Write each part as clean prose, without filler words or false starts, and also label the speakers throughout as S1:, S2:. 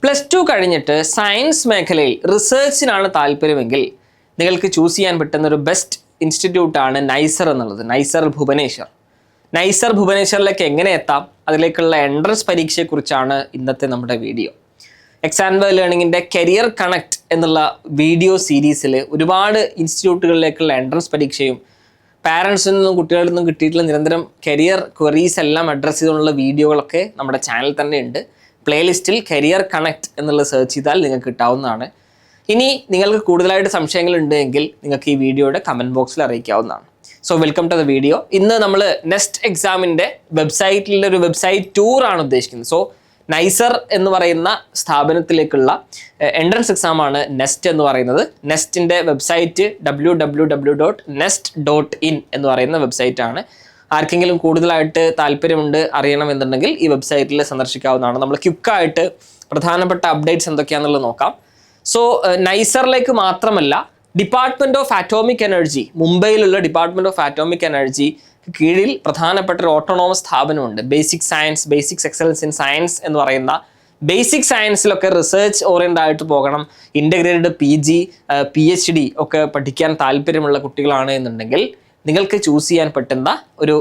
S1: +2 കഴിഞ്ഞിട്ട് സയൻസ് മേഖലയിൽ റിസർച്ചിനാണ് താല്പര്യമെങ്കിൽ നിങ്ങൾക്ക് ചൂസ് ചെയ്യാൻ പറ്റുന്ന ഒരു ബെസ്റ്റ് ഇൻസ്റ്റിറ്റ്യൂട്ടാണ് നൈസർ എന്നുള്ളത്. നൈസർ ഭുവനേശ്വർ. നൈസർ ഭുവനേശ്വറിലേക്ക് എങ്ങനെ എത്താം, അതിലേക്കുള്ള എൻട്രൻസ് പരീക്ഷയെക്കുറിച്ചാണ് ഇന്നത്തെ നമ്മുടെ വീഡിയോ. എക്സാൻവർ ലേണിങ്ങിൻ്റെ കരിയർ കണക്ട് എന്നുള്ള വീഡിയോ സീരീസിൽ ഒരുപാട് ഇൻസ്റ്റിറ്റ്യൂട്ടുകളിലേക്കുള്ള എൻട്രൻസ് പരീക്ഷയും പാരൻസിൽ നിന്നും കുട്ടികളിൽ നിന്നും കിട്ടിയിട്ടുള്ള നിരന്തരം കരിയർ ക്വറീസ് എല്ലാം അഡ്രസ്സ് ചെയ്തുകൊണ്ടുള്ള വീഡിയോകളൊക്കെ നമ്മുടെ ചാനൽ തന്നെ ഉണ്ട്. പ്ലേലിസ്റ്റിൽ കരിയർ കണക്ട് എന്നുള്ളത് സെർച്ച് ചെയ്താൽ നിങ്ങൾക്ക് കിട്ടാവുന്നതാണ്. ഇനി നിങ്ങൾക്ക് കൂടുതലായിട്ട് സംശയങ്ങളുണ്ട് എങ്കിൽ നിങ്ങൾക്ക് ഈ വീഡിയോയുടെ കമൻറ്റ് ബോക്സിൽ അറിയിക്കാവുന്നതാണ്. So welcome to the video. ഇന്ന് നമ്മൾ നെസ്റ്റ് എക്സാമിൻ്റെ വെബ്സൈറ്റിലുള്ള ഒരു വെബ്സൈറ്റ് ടൂറാണ് ഉദ്ദേശിക്കുന്നത്. സോ നൈസർ എന്ന് പറയുന്ന സ്ഥാപനത്തിലേക്കുള്ള എൻട്രൻസ് എക്സാമാണ് നെസ്റ്റ് എന്ന് പറയുന്നത്. നെസ്റ്റിൻ്റെ വെബ്സൈറ്റ് www.nest.in എന്ന് പറയുന്ന വെബ്സൈറ്റാണ്. ആർക്കെങ്കിലും കൂടുതലായിട്ട് താല്പര്യമുണ്ട് അറിയണമെന്നുണ്ടെങ്കിൽ ഈ വെബ്സൈറ്റിൽ സന്ദർശിക്കാവുന്നതാണ്. നമ്മൾ ക്വിക്കായിട്ട് പ്രധാനപ്പെട്ട അപ്ഡേറ്റ്സ് എന്തൊക്കെയാണെന്നുള്ളത് നോക്കാം. സോ നൈസറിലേക്ക് മാത്രമല്ല, ഡിപ്പാർട്ട്മെൻറ്റ് ഓഫ് ആറ്റോമിക് എനർജി, മുംബൈയിലുള്ള ഡിപ്പാർട്ട്മെൻറ്റ് ഓഫ് ആറ്റോമിക് എനർജി കീഴിൽ പ്രധാനപ്പെട്ട ഒരു ഓട്ടോണോമസ് സ്ഥാപനമുണ്ട്. ബേസിക്സ് എക്സലൻസ് ഇൻ സയൻസ് എന്ന് പറയുന്ന ബേസിക് സയൻസിലൊക്കെ റിസർച്ച് ഓറിയൻറ്റഡ് ആയിട്ട് പോകണം, ഇൻ്റഗ്രേറ്റഡ് PG PhD ഒക്കെ പഠിക്കാൻ താല്പര്യമുള്ള കുട്ടികളാണ് എന്നുണ്ടെങ്കിൽ നിങ്ങൾക്ക് ചൂസ് ചെയ്യാൻ പറ്റുന്ന ഒരു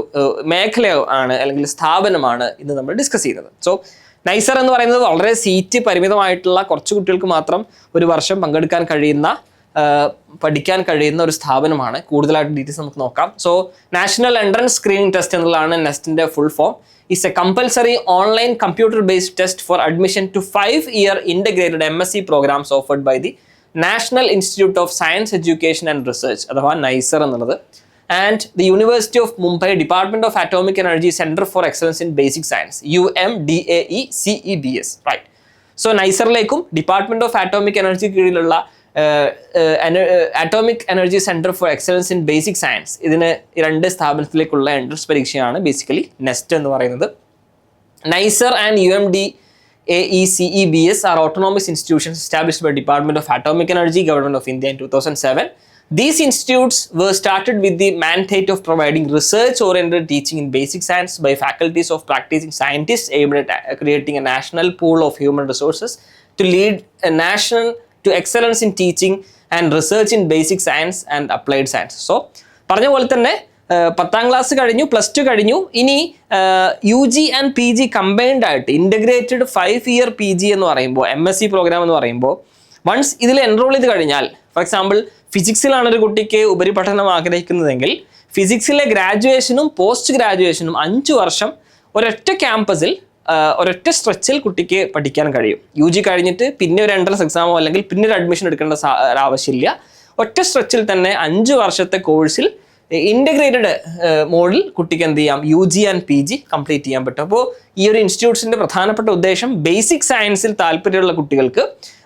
S1: മേഖലയാണ് അല്ലെങ്കിൽ സ്ഥാപനമാണ് ഇന്ന് നമ്മൾ ഡിസ്കസ് ചെയ്യുന്നത്. സോ നൈസർ എന്ന് പറയുന്നത് വളരെ സീറ്റ് പരിമിതമായിട്ടുള്ള കുറച്ച് കുട്ടികൾക്ക് മാത്രം ഒരു വർഷം പങ്കെടുക്കാൻ കഴിയുന്ന പഠിക്കാൻ കഴിയുന്ന ഒരു സ്ഥാപനമാണ്. കൂടുതലായിട്ട് ഡീറ്റെയിൽസ് നമുക്ക് നോക്കാം. So national entrance screening test എന്നുള്ളതാണ് നെസ്റ്റിൻ്റെ full form. It's a compulsory online computer based test for admission to 5-year integrated MSc programmes offered by the national institute of science education and research അഥവാ NISER എന്നുള്ളത്. And the University of Mumbai Department of Atomic Energy Center for Excellence in Basic Science, UMDAE-CEBS, right? So നൈസറിലേക്കും department of atomic energy കീഴിലുള്ള atomic energy centre for excellence in basic science, ഇതിന് രണ്ട് സ്ഥാപനത്തിലേക്കുള്ള entrance പരീക്ഷയാണ് basically NEST എന്ന് പറയുന്നത്. NISER and UMDAE-CEBS are autonomous institutions established by Department of Atomic Energy, Government of India in 2007. These institutes were started with the mandate of providing research-oriented teaching in basic science by faculties of practicing scientists aimed at creating a national pool of human resources to lead a nation to excellence in teaching and research in basic science and applied science. So, പറഞ്ഞ പോലെ തന്നെ 10ാം class കഴിഞ്ഞു, +2 കഴിഞ്ഞു, ഇനി UG and PG combined ആയിട്ട് integrated 5-year PG എന്ന് പറയുമ്പോൾ MSc programme എന്ന് പറയുമ്പോൾ വൺസ് ഇതിൽ എൻറോൾ ചെയ്ത് കഴിഞ്ഞാൽ, ഫോർ എക്സാമ്പിൾ ഫിസിക്സിലാണ് ഒരു കുട്ടിക്ക് ഉപരിപഠനം ആഗ്രഹിക്കുന്നതെങ്കിൽ ഫിസിക്സിലെ ഗ്രാജുവേഷനും പോസ്റ്റ് ഗ്രാജുവേഷനും 5 വർഷം ഒരൊറ്റ ക്യാമ്പസിൽ ഒരൊറ്റ സ്ട്രെച്ചിൽ കുട്ടിക്ക് പഠിക്കാൻ കഴിയും. UG കഴിഞ്ഞിട്ട് പിന്നെ ഒരു എൻട്രൻസ് എക്സാമോ അല്ലെങ്കിൽ പിന്നെ ഒരു അഡ്മിഷൻ എടുക്കേണ്ട ആവശ്യമില്ല. ഒറ്റ സ്ട്രെച്ചിൽ തന്നെ 5 വർഷത്തെ കോഴ്സിൽ ഇൻ്റഗ്രേറ്റഡ് മോഡിൽ കുട്ടിക്ക് എന്ത് ചെയ്യാം, UG ആൻഡ് PG കംപ്ലീറ്റ് ചെയ്യാൻ പറ്റും. അപ്പോൾ ഈ ഒരു ഇൻസ്റ്റിറ്റ്യൂട്ട്സിൻ്റെ പ്രധാനപ്പെട്ട ഉദ്ദേശം ബേസിക് സയൻസിൽ താല്പര്യമുള്ള കുട്ടികൾക്ക്,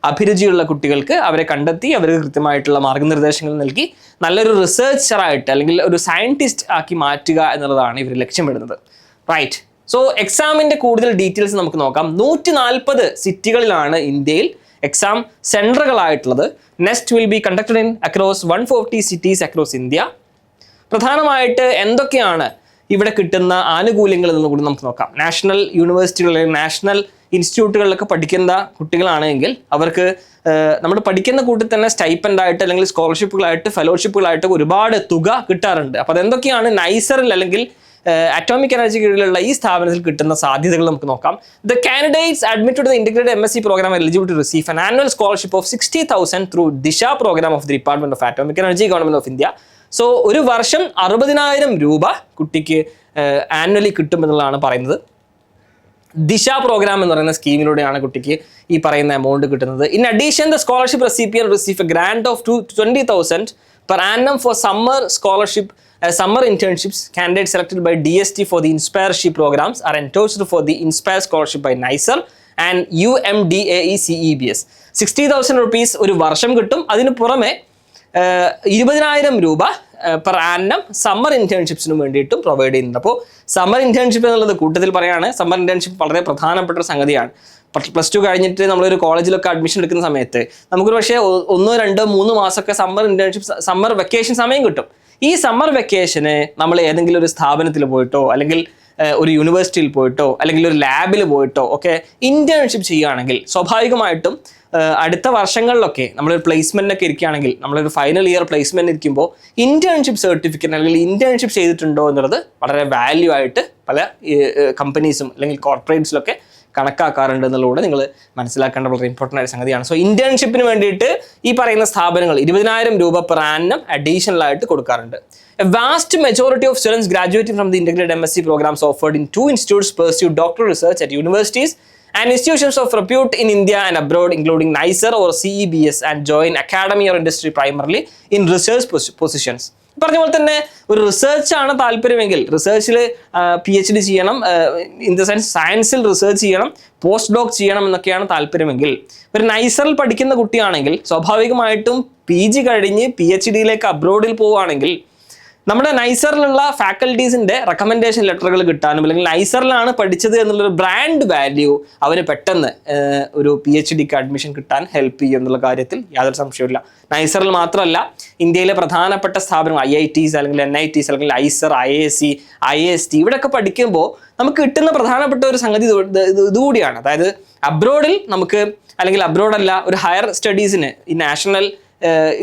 S1: അഭിരുചിയുള്ള കുട്ടികൾക്ക് അവരെ കണ്ടെത്തി അവർക്ക് കൃത്യമായിട്ടുള്ള മാർഗ്ഗനിർദ്ദേശങ്ങൾ നൽകി നല്ലൊരു റിസർച്ചറായിട്ട് അല്ലെങ്കിൽ ഒരു സയൻറ്റിസ്റ്റ് ആക്കി മാറ്റുക എന്നുള്ളതാണ് ഇവർ ലക്ഷ്യമിടുന്നത്. റൈറ്റ്. സോ എക്സാമിൻ്റെ കൂടുതൽ ഡീറ്റെയിൽസ് നമുക്ക് നോക്കാം. 140 സിറ്റികളിലാണ് ഇന്ത്യയിൽ എക്സാം സെൻറ്ററുകളായിട്ടുള്ളത്. NEST will be conducted in across 140 cities across India. പ്രധാനമായിട്ട് എന്തൊക്കെയാണ് ഇവിടെ കിട്ടുന്ന ആനുകൂല്യങ്ങൾ എന്ന് കൂടി നമുക്ക് നോക്കാം. നാഷണൽ യൂണിവേഴ്സിറ്റികളിൽ, നാഷണൽ ഇൻസ്റ്റിറ്റ്യൂട്ടുകളിലൊക്കെ പഠിക്കുന്ന കുട്ടികളാണെങ്കിൽ അവർക്ക് നമ്മൾ പഠിക്കുന്ന കൂട്ടിൽ തന്നെ സ്റ്റൈപ്പൻഡായിട്ട് അല്ലെങ്കിൽ സ്കോളർഷിപ്പുകളായിട്ട് ഫെലോഷിപ്പുകളായിട്ട് ഒരുപാട് തുക കിട്ടാറുണ്ട്. അപ്പോൾ അതെന്തൊക്കെയാണ് നൈസറിൽ അല്ലെങ്കിൽ അറ്റോമിക് എനർജി കീഴിലുള്ള ഈ സ്ഥാപനത്തിൽ കിട്ടുന്ന സാധ്യതകൾ നമുക്ക് നോക്കാം. The candidates admitted to the integrated MSc programme eligible to receive an annual scholarship of 60,000 through DISHA programme of the department of atomic energy, government of India. So ഒരു വർഷം 60,000 രൂപ കുട്ടിക്ക് ആനുവലി കിട്ടുമെന്നുള്ളതാണ് പറയുന്നത്. ദിശ പ്രോഗ്രാം എന്ന് പറയുന്ന സ്കീമിലൂടെയാണ് കുട്ടിക്ക് ഈ പറയുന്ന എമൗണ്ട് കിട്ടുന്നത്. In addition the scholarship recipient receive a grant of 20,000 per annum for summer internships. Candidates selected by DST for the Inspireship programs are endorsed for the Inspire Scholarship by NICER and UMDAE-CEBS. 60,000 rupees ഒരു വർഷം കിട്ടും. അതിന് പുറമെ 20,000 രൂപ per ആന്നം summer ഇന്റേൺഷിപ്സിന് വേണ്ടിയിട്ടും provide ചെയ്യുന്നുണ്ട്. അപ്പോൾ summer internship എന്നുള്ളത് കൂട്ടത്തിൽ പറയുകയാണ്, സമ്മർ ഇന്റേൺഷിപ്പ് വളരെ പ്രധാനപ്പെട്ട ഒരു സംഗതിയാണ്. +2 കഴിഞ്ഞിട്ട് നമ്മളൊരു കോളേജിലൊക്കെ അഡ്മിഷൻ എടുക്കുന്ന സമയത്ത് നമുക്കൊരു പക്ഷേ 1, 2, 3 മാസമൊക്കെ സമ്മർ ഇന്റേൺഷിപ്പ്, സമ്മർ വെക്കേഷൻ സമയം കിട്ടും. ഈ സമ്മർ വെക്കേഷന് നമ്മൾ ഏതെങ്കിലും ഒരു സ്ഥാപനത്തിൽ പോയിട്ടോ അല്ലെങ്കിൽ ഒരു യൂണിവേഴ്സിറ്റിയിൽ പോയിട്ടോ അല്ലെങ്കിൽ ഒരു ലാബിൽ പോയിട്ടോ ഒക്കെ ഇന്റേൺഷിപ്പ് ചെയ്യുകയാണെങ്കിൽ സ്വാഭാവികമായിട്ടും അടുത്ത വർഷങ്ങളിലൊക്കെ നമ്മളൊരു പ്ലേസ്മെന്റിനൊക്കെ ഇരിക്കുകയാണെങ്കിൽ നമ്മളൊരു ഫൈനൽ ഇയർ പ്ലേസ്മെന്റ് ഇരിക്കുമ്പോൾ ഇന്റേൺഷിപ്പ് സർട്ടിഫിക്കറ്റ് അല്ലെങ്കിൽ ഇന്റേൺഷിപ്പ് ചെയ്തിട്ടുണ്ടോ എന്നുള്ളത് വളരെ വാല്യൂ ആയിട്ട് പല കമ്പനീസും അല്ലെങ്കിൽ കോർപ്പറേറ്റ്സിലൊക്കെ കണക്കാക്കാറുണ്ട് എന്നുള്ളൂടെ നിങ്ങൾ മനസ്സിലാക്കേണ്ട വളരെ ഇമ്പോർട്ടൻ്റ് ആയ സംഗതിയാണ്. സോ ഇന്റേൺഷിപ്പിന് വേണ്ടിയിട്ട് ഈ പറയുന്ന സ്ഥാപനങ്ങൾ 20,000 രൂപ പെർ ആനം അഡീഷണൽ ആയിട്ട് കൊടുക്കാറുണ്ട്. A vast majority of students graduating from the integrated MSc programs offered in 2 institutes pursue doctoral research at universities and institutions of repute in India and abroad, including NICER or CEBS, and join academy or industry primarily in research positions. പറഞ്ഞ പോലെ തന്നെ ഒരു റിസർച്ചാണ് താല്പര്യമെങ്കിൽ റിസർച്ചിൽ PhD ചെയ്യണം, in the sense സയൻസിൽ research ചെയ്യണം, post ഡോക് ചെയ്യണം എന്നൊക്കെയാണ് താല്പര്യമെങ്കിൽ ഒരു നൈസറിൽ പഠിക്കുന്ന കുട്ടിയാണെങ്കിൽ സ്വാഭാവികമായിട്ടും PG കഴിഞ്ഞ് PhDയിലേക്ക് അബ്രോഡിൽ പോവുകയാണെങ്കിൽ നമ്മുടെ നൈസറിലുള്ള ഫാക്കൽറ്റീസിൻ്റെ റെക്കമെൻഡേഷൻ ലെറ്ററുകൾ കിട്ടാനും അല്ലെങ്കിൽ നൈസറിലാണ് പഠിച്ചത് എന്നുള്ളൊരു ബ്രാൻഡ് വാല്യൂ അവന് പെട്ടെന്ന് ഒരു PhDക്ക് അഡ്മിഷൻ കിട്ടാൻ ഹെൽപ്പ് ചെയ്യും എന്നുള്ള കാര്യത്തിൽ യാതൊരു സംശയമില്ല. നൈസറിൽ മാത്രമല്ല, ഇന്ത്യയിലെ പ്രധാനപ്പെട്ട സ്ഥാപനങ്ങൾ IITs അല്ലെങ്കിൽ NITs അല്ലെങ്കിൽ ഐസർ, IISc, IIST ഇവിടെയൊക്കെ പഠിക്കുമ്പോൾ നമുക്ക് കിട്ടുന്ന പ്രധാനപ്പെട്ട ഒരു സംഗതി ഇതുകൂടിയാണ്. അതായത് അബ്രോഡിൽ നമുക്ക് അല്ലെങ്കിൽ അബ്രോഡല്ല ഒരു ഹയർ സ്റ്റഡീസിന് ഈ നാഷണൽ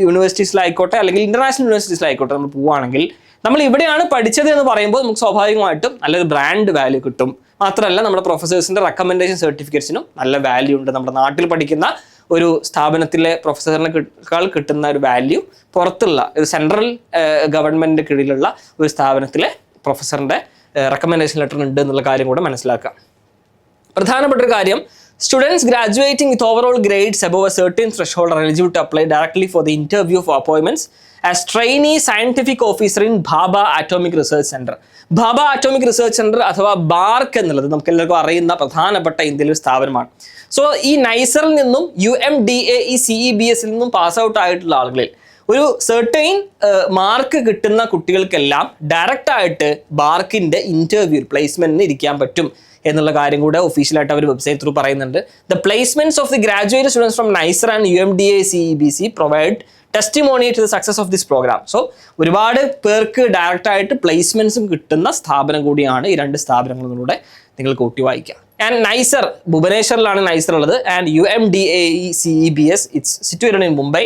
S1: യൂണിവേഴ്സിറ്റീസിലായിക്കോട്ടെ അല്ലെങ്കിൽ ഇന്റർനാഷണൽ യൂണിവേഴ്സിറ്റീസിലായിക്കോട്ടെ നമ്മൾ പോവുകയാണെങ്കിൽ നമ്മൾ ഇവിടെയാണ് പഠിച്ചത് എന്ന് പറയുമ്പോൾ നമുക്ക് സ്വാഭാവികമായിട്ടും നല്ലൊരു ബ്രാൻഡ് വാല്യൂ കിട്ടും. മാത്രമല്ല നമ്മുടെ പ്രൊഫസേഴ്സിൻ്റെ റെക്കമെൻഡേഷൻ സർട്ടിഫിക്കറ്റ്സിനും നല്ല വാല്യൂ ഉണ്ട്. നമ്മുടെ നാട്ടിൽ പഠിക്കുന്ന ഒരു സ്ഥാപനത്തിലെ പ്രൊഫസറിനേക്കാൾ കിട്ടുന്ന ഒരു വാല്യൂ പുറത്തുള്ള ഒരു സെൻട്രൽ ഗവൺമെൻറ് കീഴിലുള്ള ഒരു സ്ഥാപനത്തിലെ പ്രൊഫസറിൻ്റെ റെക്കമെൻഡേഷൻ ലെറ്റർ ഉണ്ട് എന്നുള്ള കാര്യം കൂടെ മനസ്സിലാക്കാം. പ്രധാനപ്പെട്ട ഒരു കാര്യം, students graduating with overall grades above a certain threshold are eligible to apply directly for the interview for appointments as trainee scientific officer in Bhabha Atomic Research Center. Bhabha Atomic Research Center അഥവാ BARC എന്നുള്ളത് നമുക്ക് എല്ലാവർക്കും അറിയുന്ന പ്രധാനപ്പെട്ട ഇന്ത്യയിലെ ഒരു സ്ഥാപനമാണ്. So ഈ നൈസറിൽ നിന്നും UMDAE CEBSൽ നിന്നും പാസ് ഔട്ട് ആയിട്ടുള്ള ആളുകളിൽ ഒരു സെർട്ടൈൻ മാർക്ക് കിട്ടുന്ന കുട്ടികൾക്കെല്ലാം ഡയറക്റ്റ് ആയിട്ട് ബാർക്കിൻ്റെ ഇന്റർവ്യൂ പ്ലേസ്മെന്റിന് ഇരിക്കാൻ പറ്റും എന്നുള്ള കാര്യം കൂടെ ഒഫീഷ്യലായിട്ട് അവർ വെബ്സൈറ്റ് ത്രൂ പറയുന്നുണ്ട്. The placements of the graduate students from NISER and UMDAE CEBC provide testimony to the success of this program. So ഒരുപാട് പേർക്ക് ഡയറക്റ്റ് ആയിട്ട് പ്ലേസ്മെന്റ്സും കിട്ടുന്ന സ്ഥാപനം കൂടിയാണ് ഈ രണ്ട് സ്ഥാപനങ്ങളിലൂടെ നിങ്ങൾ കൂട്ടി വായിക്കുക. ആൻഡ് നൈസർ, ഭുവനേശ്വറിലാണ് നൈസർ ഉള്ളത്. And UMDAE CEBS it's situated in Mumbai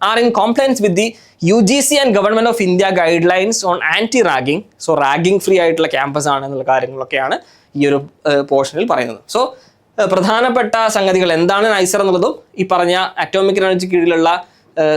S1: are in compliance with the UGC and Government of India guidelines on anti-ragging. So ragging free ആയിട്ടുള്ള ക്യാമ്പസ് ആണ് എന്നുള്ള കാര്യങ്ങളൊക്കെയാണ് ഈ ഒരു പോർഷനിൽ പറയുന്നത്. സോ പ്രധാനപ്പെട്ട സംഗതികൾ എന്താണ് നൈസർ എന്നുള്ളതും ഈ പറഞ്ഞ അറ്റോമിക് എനർജി കീഴിലുള്ള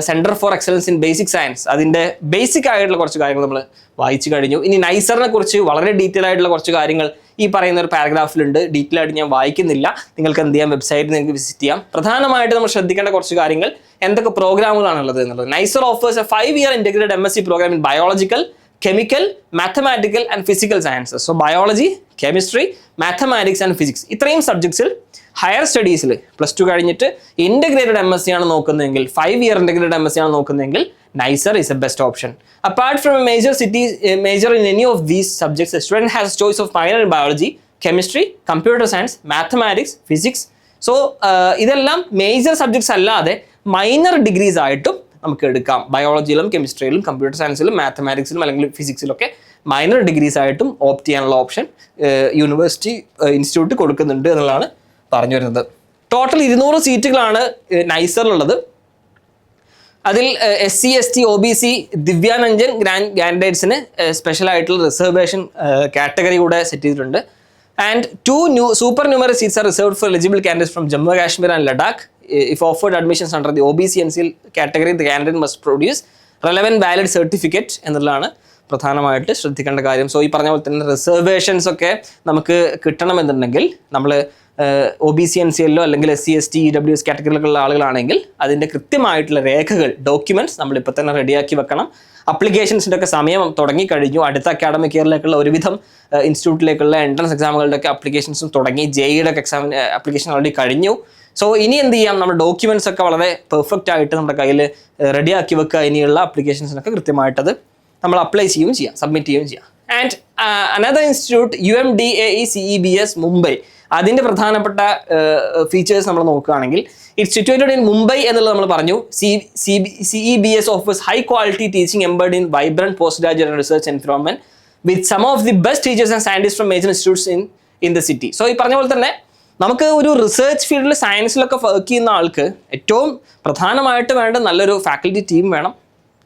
S1: centre for excellence in basic science അതിൻ്റെ ബേസിക് ആയിട്ടുള്ള കുറച്ച് കാര്യങ്ങൾ നമ്മൾ വായിച്ചു കഴിഞ്ഞു. ഇനി നൈസറിനെ കുറിച്ച് വളരെ ഡീറ്റെയിൽ ആയിട്ടുള്ള കുറച്ച് കാര്യങ്ങൾ ഈ പറയുന്ന ഒരു പാരഗ്രാഫിലുണ്ട്. ഡീറ്റെയിൽ ആയിട്ട് ഞാൻ വായിക്കുന്നില്ല, നിങ്ങൾക്ക് എന്ത് ചെയ്യാം, വെബ്സൈറ്റിൽ നിങ്ങൾക്ക് വിസിറ്റ് ചെയ്യാം. പ്രധാനമായിട്ട് നമ്മൾ ശ്രദ്ധിക്കേണ്ട കുറച്ച് കാര്യങ്ങൾ എന്തൊക്കെ പ്രോഗ്രാമുകളാണുള്ളത് എന്നുള്ളത്. NISER offers A 5-year integrated MSc program in biological, chemical, mathematical and physical sciences. So biology, chemistry, mathematics and physics ഇത്രയും സബ്ജക്ട്സിൽ ഹയർ സ്റ്റഡീസിൽ +2 കഴിഞ്ഞിട്ട് ഇൻ്റഗ്രേറ്റഡ് MSc ആണ് നോക്കുന്നതെങ്കിൽ 5-year integrated MSc ആണ് നോക്കുന്നതെങ്കിൽ NISER is a best option. Apart from a major in any of these subjects, a student has a choice of minor in biology, chemistry, computer science, mathematics, physics. So ഇതെല്ലാം major subjects അല്ലാതെ minor degrees ആയിട്ടും നമുക്ക് എടുക്കാം. ബയോളജിയിലും കെമിസ്ട്രിയിലും computer സയൻസിലും മാത്തമാറ്റിക്സിലും അല്ലെങ്കിൽ ഫിസിക്സിലൊക്കെ minor degrees ആയിട്ടും opt ചെയ്യാനുള്ള option university institute കൊടുക്കുന്നുണ്ട് എന്നുള്ളതാണ് പറഞ്ഞു വരുന്നത്. ടോട്ടൽ 200 സീറ്റുകളാണ് നൈസറിലുള്ളത്. അതിൽ SC, ST, OBC, ദിവ്യാനഞ്ജൻ കാൻഡിഡേറ്റ്സിന് സ്പെഷ്യൽ ആയിട്ടുള്ള റിസർവേഷൻ കാറ്റഗറി കൂടെ സെറ്റ് ചെയ്തിട്ടുണ്ട്. And 2 new supernumerary seats are reserved for eligible candidates from Jammu Kashmir and Ladakh. If offered admissions under the OBC NCL category, the candidate must produce relevant valid certificate എന്നുള്ളതാണ് പ്രധാനമായിട്ട് ശ്രദ്ധിക്കേണ്ട കാര്യം. So ഈ പറഞ്ഞ പോലെ തന്നെ reservations ഒക്കെ നമുക്ക് കിട്ടണമെന്നുണ്ടെങ്കിൽ നമ്മൾ OBC NCLോ അല്ലെങ്കിൽ SC, ST, EWS കാറ്റഗറിയിലുള്ള ആളുകളാണെങ്കിൽ അതിൻ്റെ കൃത്യമായിട്ടുള്ള രേഖകൾ, ഡോക്യുമെൻറ്റ്സ് നമ്മളിപ്പോൾ തന്നെ റെഡിയാക്കി വെക്കണം. അപ്ലിക്കേഷൻസിൻ്റെ ഒക്കെ സമയം തുടങ്ങിക്കഴിഞ്ഞു. അടുത്ത അക്കാഡമിക് ഇയറിലേക്കുള്ള ഒരുവിധം ഇൻസ്റ്റിറ്റ്യൂട്ടിലേക്കുള്ള എൻട്രൻസ് എക്സാമുകളുടെ ഒക്കെ അപ്ലിക്കേഷൻസും തുടങ്ങി. JEയുടെ ഒക്കെ അപ്ലിക്കേഷൻ ഓൾറെഡി കഴിഞ്ഞു. സോ ഇനി എന്ത് ചെയ്യാം, നമ്മുടെ ഡോക്യുമെൻറ്റ്സ് ഒക്കെ വളരെ പെർഫെക്റ്റ് ആയിട്ട് നമ്മുടെ കയ്യിൽ റെഡിയാക്കി വെക്കുക. ഇനിയുള്ള അപ്ലിക്കേഷൻസിനൊക്കെ കൃത്യമായിട്ടത് നമ്മൾ അപ്ലൈ ചെയ്യുകയും ചെയ്യാം, സബ്മിറ്റ് ചെയ്യുകയും ചെയ്യാം. And another institute UMDAE CEBS Mumbai, അതിൻ്റെ പ്രധാനപ്പെട്ട ഫീച്ചേഴ്സ് നമ്മൾ നോക്കുകയാണെങ്കിൽ ഇറ്റ്സ് സിറ്റുവേറ്റഡ് ഇൻ മുംബൈ എന്നുള്ളത് നമ്മൾ പറഞ്ഞു. CEBS offers high quality teaching embedded in vibrant post graduate research environment with some of the best teachers and scientists from major institutes in the city. So ഈ പറഞ്ഞ പോലെ തന്നെ നമുക്ക് ഒരു റിസർച്ച് ഫീൽഡിൽ സയൻസിലൊക്കെ വർക്ക് ചെയ്യുന്ന ആൾക്ക് ഏറ്റവും പ്രധാനമായിട്ട് വേണ്ട നല്ലൊരു ഫാക്കൽറ്റി ടീം വേണം.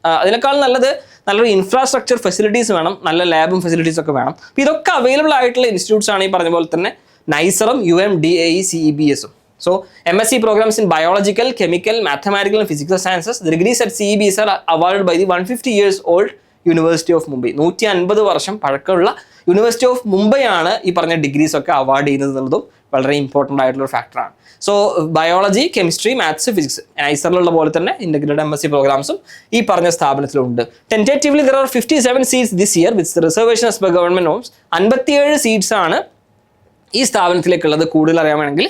S1: അതിനേക്കാൾ നല്ലത് നല്ലൊരു ഇൻഫ്രാസ്ട്രക്ചർ ഫെസിലിറ്റീസ് വേണം, നല്ല ലാബും ഫെസിലിറ്റീസ് ഒക്കെ വേണം. അപ്പോൾ ഇതൊക്കെ അവൈലബിൾ ആയിട്ടുള്ള ഇൻസ്റ്റിറ്റ്യൂട്ട്സ് ആണ് ഈ പറഞ്ഞ പോലെ തന്നെ നൈസറും UMDAE CEBS. So MSc programs in biological, chemical, mathematical and physical sciences. The degrees at CEBS are awarded by the 150 years old University of Mumbai. 150 വർഷം പഴക്കമുള്ള യൂണിവേഴ്സിറ്റി ഓഫ് മുംബൈ ആണ് ഈ പറഞ്ഞ ഡിഗ്രീസ് ഒക്കെ അവാർഡ് ചെയ്യുന്നത് എന്നുള്ളതും വളരെ ഇമ്പോർട്ടൻ്റ് ആയിട്ടുള്ള ഒരു ഫാക്ടറാണ്. So biology, chemistry, maths, physics നൈസറിലുള്ള പോലെ തന്നെ ഇൻ്റഗ്രേറ്റഡ് MSc പ്രോഗ്രാംസും ഈ പറഞ്ഞ സ്ഥാപനത്തിലുണ്ട്. Tentatively there are 57 seats this year with the reservation as per government norms. 57 seats ആണ് ഈ സ്ഥാപനത്തിലേക്കുള്ളത്. കൂടുതൽ അറിയാമെങ്കിൽ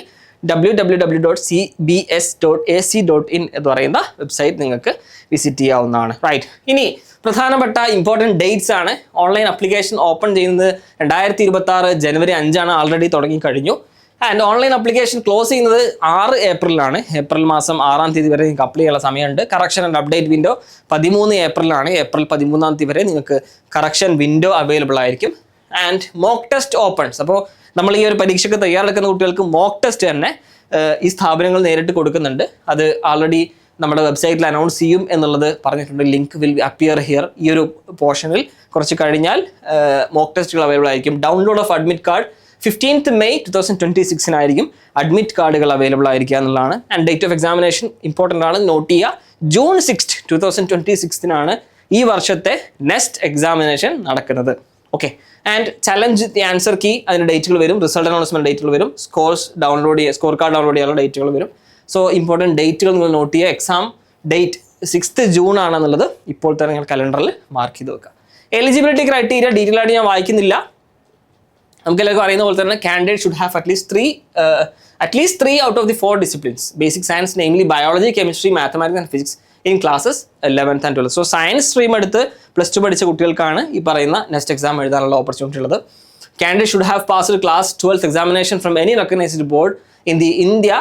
S1: www.cbs.ac.in എന്ന് പറയുന്ന വെബ്സൈറ്റ് നിങ്ങൾക്ക് വിസിറ്റ് ചെയ്യാവുന്നതാണ്. റൈറ്റ്, ഇനി പ്രധാനപ്പെട്ട ഇമ്പോർട്ടൻറ്റ് ഡേറ്റ്സ് ആണ്. ഓൺലൈൻ അപ്ലിക്കേഷൻ ഓപ്പൺ ചെയ്യുന്നത് 2026 ജനുവരി 5 ആൾറെഡി തുടങ്ങി കഴിഞ്ഞു. ആൻഡ് ഓൺലൈൻ അപ്ലിക്കേഷൻ ക്ലോസ് ചെയ്യുന്നത് 6 ഏപ്രിലാണ്. ഏപ്രിൽ മാസം 6 തീയതി വരെ നിങ്ങൾക്ക് അപ്ലൈ ചെയ്യാനുള്ള സമയമുണ്ട്. കറക്ഷൻ ആൻഡ് അപ്ഡേറ്റ് വിൻഡോ 13 ഏപ്രിലാണ്. ഏപ്രിൽ 13 തീയതി വരെ നിങ്ങൾക്ക് കറക്ഷൻ വിൻഡോ അവൈലബിൾ ആയിരിക്കും. And mock test opens. അപ്പോൾ നമ്മൾ ഈ ഒരു പരീക്ഷയ്ക്ക് തയ്യാറെടുക്കുന്ന കുട്ടികൾക്ക് മോക്ക് ടെസ്റ്റ് തന്നെ ഈ സ്ഥാപനങ്ങൾ നേരിട്ട് കൊടുക്കുന്നുണ്ട്. അത് ആൾറെഡി നമ്മുടെ വെബ്സൈറ്റിൽ അനൗൺസ് ചെയ്യും എന്നുള്ളത് പറഞ്ഞിട്ടുണ്ട്. Link will appear here. ഈ ഒരു പോർഷനിൽ കുറച്ച് കഴിഞ്ഞാൽ മോക്ക് ടെസ്റ്റുകൾ അവൈലബിൾ ആയിരിക്കും. Download of admit card 15th May 2026 admit കാർഡുകൾ അവൈലബിൾ ആയിരിക്കുക എന്നുള്ളതാണ്. And date of examination important ആണ്, നോട്ട് ചെയ്യുക. June 6, 2026 ഈ വർഷത്തെ നെക്സ്റ്റ് എക്സാമിനേഷൻ നടക്കുന്നത്. Okay, and challenge the answer key അതിൻ്റെ ഡേറ്റുകൾ വരും. റിസൾട്ട് അനൗൺസ്മെൻറ്റ് ഡേറ്റുകൾ വരും. സ്കോർ കാർഡ് ഡൗൺലോഡ് ചെയ്യാനുള്ള ഡേറ്റുകൾ വരും. സോ ഇമ്പോർട്ടൻറ്റ് ഡേറ്റുകൾ നിങ്ങൾ നോട്ട് ചെയ്യുക. എക്സാം ഡേറ്റ് 6th June ആണെന്നുള്ളത് ഇപ്പോൾ തന്നെ നിങ്ങൾ കലണ്ടറിൽ മാർക്ക് ചെയ്ത് വെക്കുക. എലിജിബിലിറ്റി ക്രൈറ്റീരിയ ഡീറ്റെയിൽ ആയിട്ട് ഞാൻ വായിക്കുന്നില്ല. നമുക്കെല്ലാവർക്കും അറിയുന്ന പോലെ തന്നെ candidate should have at least 3 out of the 4 disciplines basic science, namely biology, chemistry, mathematics and physics in classes 11th and 12th. So science stream എടുത്ത് +2 പഠിച്ച കുട്ടികൾക്കാണ് ഈ പറയുന്ന നെക്സ്റ്റ് എക്സാം എഴുതാനുള്ള ഓപ്പർച്യൂണിറ്റി ഉള്ളത്. Candidate should have passed class 12th examination from any recognized board in India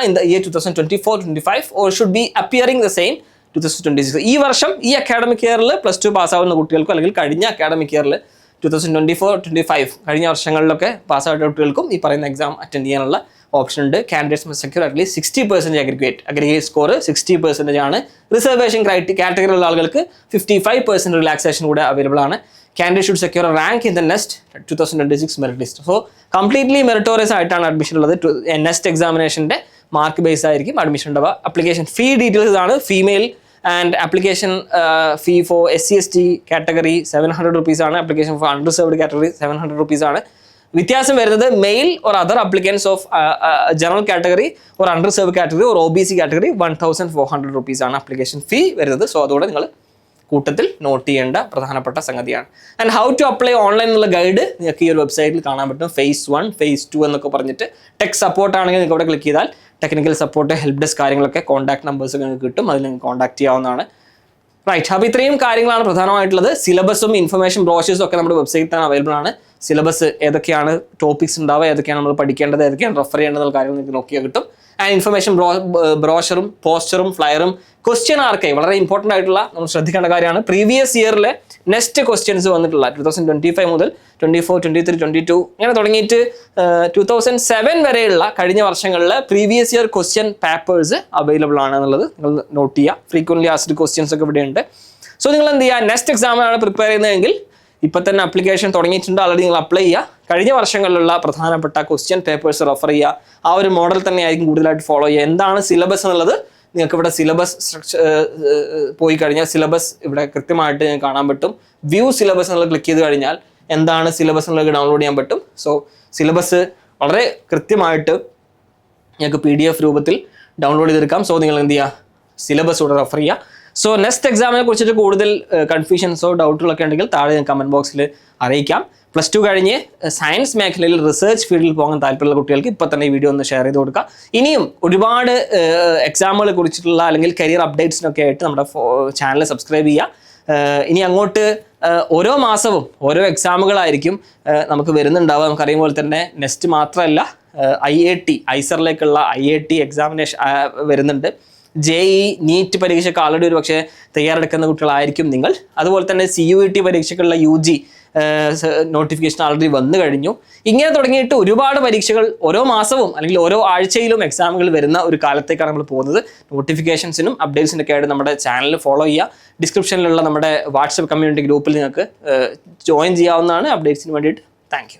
S1: in the year 2024-25 or should be appearing the same 2026. ഈ വർഷം ഈ അക്കാഡമിക് ഇയറിൽ +2 പാസ്സാവുന്ന കുട്ടികൾക്കും അല്ലെങ്കിൽ കഴിഞ്ഞ അക്കാഡമിക് ഇയറിൽ 2024-25 കഴിഞ്ഞ വർഷങ്ങളിലൊക്കെ പാസ്സാവുന്ന കുട്ടികൾക്കും ഈ പറയുന്ന എക്സാം അറ്റൻഡ് ചെയ്യാനുള്ള ഓപ്ഷൻ ഉണ്ട്. Candidates must secure at least 60% aggregate score 60% ആണ്. റിസർവേഷൻ കാറ്റഗറി ഉള്ള ആളുകൾക്ക് 55% റിലാക്സേഷൻ കൂടെ അവൈലബിൾ ആണ്. Candidate should secure a rank in the NEST 2026 merit list. So completely meritorious ആയിട്ടാണ് അഡ്മിഷൻ ഉള്ളത്. നെക്സ്റ്റ് എക്സാമിനേഷൻ്റെ മാർക്ക് ബേസ് ആയിരിക്കും അഡ്മിഷൻ ഉണ്ടാവുക. അപ്ലിക്കേഷൻ ഫീ ഡീറ്റെയിൽസ് ആണ്. Female and application fee for SC/ST category 700 rupees ആണ്. Application for underserved category 700 rupees ആണ്. വ്യത്യാസം വരുന്നത് male or other applicants of general category or underserved category or OBC category 1400 rupees ആണ് application fee വരുന്നത്. So അതോടെ നിങ്ങൾ കൂട്ടത്തിൽ നോട്ട് ചെയ്യേണ്ട പ്രധാനപ്പെട്ട സംഗതിയാണ്. And how to apply online എന്നുള്ള ഗൈഡ് നിങ്ങൾക്ക് ഈ ഒരു വെബ്സൈറ്റിൽ കാണാൻ പറ്റും. phase 1, phase 2 എന്നൊക്കെ പറഞ്ഞിട്ട് ടെക് സപ്പോർട്ട് ആണെങ്കിൽ നിങ്ങൾക്ക് അവിടെ ക്ലിക്ക് ചെയ്താൽ ടെക്നിക്കൽ സപ്പോർട്ട്, ഹെൽപ്പ് ഡെസ്ക് കാര്യങ്ങളൊക്കെ കോൺടാക്ട് നമ്പേഴ്സ് നിങ്ങൾക്ക് കിട്ടും. അതിൽ നിങ്ങൾക്ക് കോൺടാക്ട് ചെയ്യാവുന്നതാണ്. റൈറ്റ്, അപ്പോൾ ഇത്രയും കാര്യങ്ങളാണ് പ്രധാനമായിട്ടുള്ളത്. സിലബസും ഇൻഫർമേഷൻ ബ്രോഷേഴ്സും ഒക്കെ നമ്മുടെ വെബ്സൈറ്റിൽ തന്നെ അവൈലബിൾ ആണ്. സിലബസ് ഏതൊക്കെയാണ് ടോപ്പിക്സ് ഉണ്ടാവുക, ഏതൊക്കെയാണ് നമ്മൾ പഠിക്കേണ്ടത്, ഏതൊക്കെയാണ് റെഫർ ചെയ്യേണ്ടത് കാര്യങ്ങൾ നിങ്ങൾക്ക് നോക്കിയാൽ കിട്ടും. ആൻഡ് ഇൻഫർമേഷൻ ബ്രോഷറും പോസ്റ്ററും ഫ്ലയറും ക്വസ്റ്റ്യൻ ആർക്കൈവ് വളരെ ഇമ്പോർട്ടൻ്റ് ആയിട്ടുള്ള നമ്മൾ ശ്രദ്ധിക്കേണ്ട കാര്യമാണ്. പ്രീവിയസ് ഇയറിലെ നെക്സ്റ്റ് ക്വസ്റ്റ്യൻസ് വന്നിട്ടുള്ള 2025 മുതൽ 24, 23, 22 ഇങ്ങനെ തുടങ്ങിയിട്ട് 2007 വരെയുള്ള കഴിഞ്ഞ വർഷങ്ങളിലെ previous year question papers available ആണ് എന്നുള്ളത് നിങ്ങൾ നോട്ട് ചെയ്യുക. ഫ്രീക്വൻ്റ്ലി ആസ്ക്ഡ് ക്വസ്റ്റ്യൻസ് ഒക്കെ ഇവിടെ ഉണ്ട്. സോ നിങ്ങൾ എന്ത് ചെയ്യുക, നെക്സ്റ്റ് എക്സാമിനാണ് പ്രിപ്പയർ ചെയ്യുന്നതെങ്കിൽ ഇപ്പം തന്നെ അപ്ലിക്കേഷൻ തുടങ്ങിയിട്ടുണ്ട്, ഓൾറെഡി നിങ്ങൾ അപ്ലൈ ചെയ്യുക. കഴിഞ്ഞ വർഷങ്ങളിലുള്ള പ്രധാനപ്പെട്ട ക്വസ്റ്റ്യൻ പേപ്പേഴ്സ് റെഫർ ചെയ്യുക. ആ ഒരു മോഡൽ തന്നെ ആയിരിക്കും കൂടുതലായിട്ട് ഫോളോ ചെയ്യുക. എന്താണ് സിലബസ് എന്നുള്ളത് നിങ്ങൾക്ക് ഇവിടെ സിലബസ് പോയി കഴിഞ്ഞാൽ സിലബസ് ഇവിടെ കൃത്യമായിട്ട് നിങ്ങൾക്ക് കാണാൻ പറ്റും. വ്യൂ സിലബസ് എന്നുള്ളത് ക്ലിക്ക് ചെയ്ത് കഴിഞ്ഞാൽ എന്താണ് സിലബസ് എന്നുള്ളത് ഡൗൺലോഡ് ചെയ്യാൻ പറ്റും. സോ സിലബസ് വളരെ കൃത്യമായിട്ട് നിങ്ങൾക്ക് PDF രൂപത്തിൽ ഡൗൺലോഡ് ചെയ്തെടുക്കാം. സോ നിങ്ങൾ എന്ത് ചെയ്യുക, സിലബസ് ഇവിടെ റെഫർ ചെയ്യുക. സോ നെക്സ്റ്റ് എക്സാമിനെ കുറിച്ചിട്ട് കൂടുതൽ കൺഫ്യൂഷൻസോ ഡൗട്ടുകളൊക്കെ ഉണ്ടെങ്കിൽ താഴെ ഞാൻ കമൻറ്റ് ബോക്സിൽ അറിയിക്കാം. +2 കഴിഞ്ഞ് സയൻസ് മേഖലയിൽ റിസർച്ച് ഫീൽഡിൽ പോകാൻ താല്പര്യമുള്ള കുട്ടികൾക്ക് ഇപ്പോൾ തന്നെ ഈ വീഡിയോ ഒന്ന് ഷെയർ ചെയ്ത് കൊടുക്കുക. ഇനിയും ഒരുപാട് എക്സാമുകളെ കുറിച്ചിട്ടുള്ള അല്ലെങ്കിൽ കരിയർ അപ്ഡേറ്റ്സിനൊക്കെ ആയിട്ട് നമ്മുടെ ചാനൽ സബ്സ്ക്രൈബ് ചെയ്യുക. ഇനി അങ്ങോട്ട് ഓരോ മാസവും ഓരോ എക്സാമുകളായിരിക്കും നമുക്ക് വരുന്നുണ്ടാവുക. നമുക്കറിയുന്ന പോലെ തന്നെ നെക്സ്റ്റ് മാത്രമല്ല IIT ഐസറിലേക്കുള്ള IIT എക്സാമിനേഷൻ വരുന്നുണ്ട്. JEE നീറ്റ് പരീക്ഷയ്ക്ക് ആൾറെഡി ഒരു പക്ഷേ തയ്യാറെടുക്കുന്ന കുട്ടികളായിരിക്കും നിങ്ങൾ. അതുപോലെ തന്നെ CUET പരീക്ഷയ്ക്കുള്ള UG നോട്ടിഫിക്കേഷൻ ഓൾറെഡി വന്നു കഴിഞ്ഞു. ഇങ്ങനെ തുടങ്ങിയിട്ട് ഒരുപാട് പരീക്ഷകൾ ഓരോ മാസവും അല്ലെങ്കിൽ ഓരോ ആഴ്ചയിലും എക്സാമുകൾ വരുന്ന ഒരു കാലത്തേക്കാണ് നമ്മൾ പോകുന്നത്. നോട്ടിഫിക്കേഷൻസിനും അപ്ഡേറ്റ്സിനും ഒക്കെ ആയിട്ട് നമ്മുടെ ചാനൽ ഫോളോ ചെയ്യുക. ഡിസ്ക്രിപ്ഷനിലുള്ള നമ്മുടെ വാട്സപ്പ് കമ്മ്യൂണിറ്റി ഗ്രൂപ്പിൽ നിങ്ങൾക്ക് ജോയിൻ ചെയ്യാവുന്നതാണ് അപ്ഡേറ്റ്സിന് വേണ്ടിയിട്ട്. Thank you.